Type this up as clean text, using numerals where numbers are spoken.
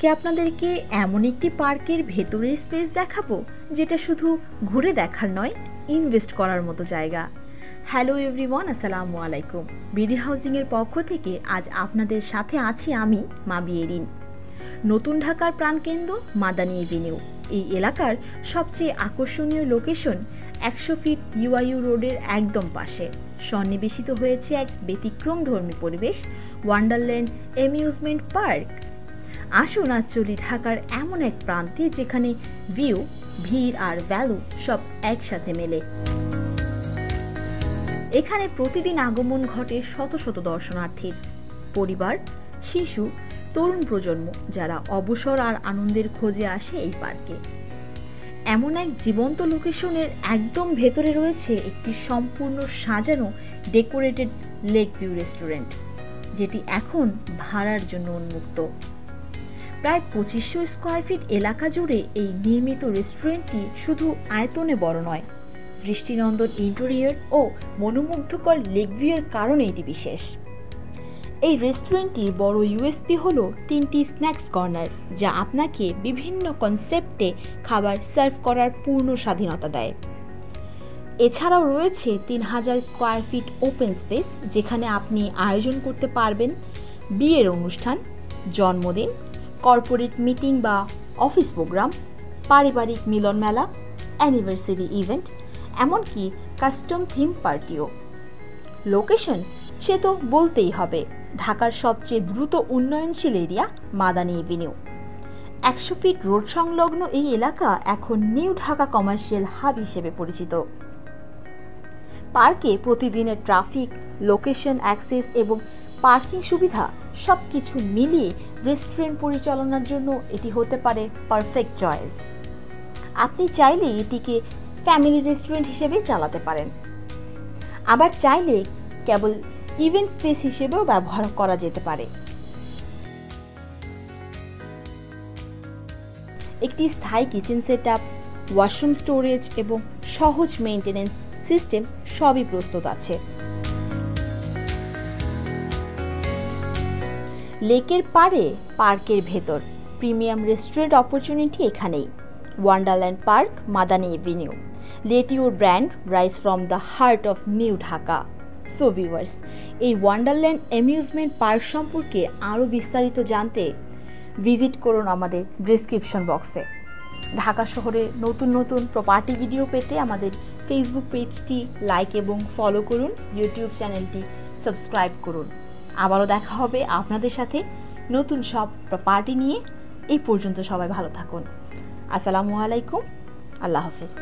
আজকে আপনাদেরকে এমন একটি পার্কের ভেতরের স্পেস দেখাবো যেটা শুধু ঘুরে দেখার নয়, ইনভেস্ট করার মতো জায়গা। হ্যালো এভরিওয়ান, আসসালামু আলাইকুম। বিডি হাউজিংয়ের পক্ষ থেকে আজ আপনাদের সাথে আছি আমি মাবি এরিন। নতুন ঢাকার প্রাণকেন্দ্র মাদানী এভিনিউ, এই এলাকার সবচেয়ে আকর্ষণীয় লোকেশন 100 ফিট ইউআইইউ রোডের একদম পাশে সন্নিবেশিত হয়েছে এক ব্যতিক্রমধর্মী পরিবেশ, ওয়ান্ডারল্যান্ড অ্যামিউজমেন্ট পার্ক। আসুন আজ চলি ঢাকার এমন এক প্রান্তে যেখানে ভিউ, ভিড় আর ভ্যালু সব একসাথে মেলে। এখানে প্রতিদিন আগমন ঘটে শত শত দর্শনার্থীর, পরিবার, শিশু, তরুণ প্রজন্ম যারা অবসর আর আনন্দের খোঁজে আসে এই পার্কে। এমন এক জীবন্ত লোকেশনের একদম ভেতরে রয়েছে একটি সম্পূর্ণ সাজানো ডেকোরেটেড লেক ভিউ রেস্টুরেন্ট, যেটি এখন ভাড়ার জন্য উন্মুক্ত। প্রায় 2500 স্কোয়ার ফিট এলাকা জুড়ে এই নির্মিত রেস্টুরেন্টটি শুধু আয়তনে বড় নয়, দৃষ্টিনন্দন ইন্টেরিয়র ও মনোমুগ্ধকর লেক ভিউয়ের কারণে এটি বিশেষ। এই রেস্টুরেন্টটির বড় ইউএসপি হলো 3টি স্ন্যাক্স কর্নার, যা আপনাকে বিভিন্ন কনসেপ্টে খাবার সার্ভ করার পূর্ণ স্বাধীনতা দেয়। এছাড়াও রয়েছে 3000 স্কোয়ার ফিট ওপেন স্পেস, যেখানে আপনি আয়োজন করতে পারবেন বিয়ের অনুষ্ঠান, জন্মদিন, কর্পোরেট মিটিং বা অফিস প্রোগ্রাম, পারিবারিক মিলন মেলা, অ্যানিভার্সারি ইভেন্ট, এমনকি কাস্টম থিম পার্টিও। লোকেশন সে তো বলতেই হবে, ঢাকার সবচেয়ে দ্রুত উন্নয়নশীল area Madani Avenue. 100 fit road সংলগ্ন এই এলাকা এখন নিউ ঢাকা কমার্শিয়াল হাব হিসেবে পরিচিত। পার্কে প্রতিদিনের ট্রাফিক, লোকেশন, অ্যাক্সেস এবং পার্কিং সুবিধা সবকিছু মিলিয়ে রেস্টুরেন্ট পরিচালনার জন্য এটি হতে পারে পারফেক্ট চয়েস। আপনি চাইলে এটিকে ফ্যামিলি রেস্টুরেন্ট হিসেবে চালাতে পারেন, আবার চাইলে কেবল ইভেন্ট স্পেস হিসেবেও ব্যবহার করা যেতে পারে। একটি স্থায়ী কিচেন সেটআপ, ওয়াশরুম, স্টোরেজ এবং সহজ মেইনটেনেন্স সিস্টেম সবই প্রস্তুত আছে। লেকের পাড়ে পার্কের ভেতর প্রিমিয়াম রেস্টুরেন্ট অপরচুনিটি এখানেই। Wonderland park, Madani Avenue, let your brand rise from the heart of new Dhaka. So viewers, এই ওয়ান্ডারল্যান্ড অ্যামিউজমেন্ট পার্ক সম্পর্কে আরও বিস্তারিত জানতে ভিজিট করুন আমাদের ডেসক্রিপশন বক্সে। ঢাকা শহরে নতুন নতুন প্রপার্টি ভিডিও পেতে আমাদের ফেসবুক পেজটি লাইক এবং ফলো করুন, ইউটিউব চ্যানেলটি সাবস্ক্রাইব করুন। আবারও দেখা হবে আপনাদের সাথে নতুন সব প্রপার্টি নিয়ে। এই পর্যন্ত সবাই ভালো থাকুন। আসসালামু আলাইকুম, আল্লাহ হাফিজ।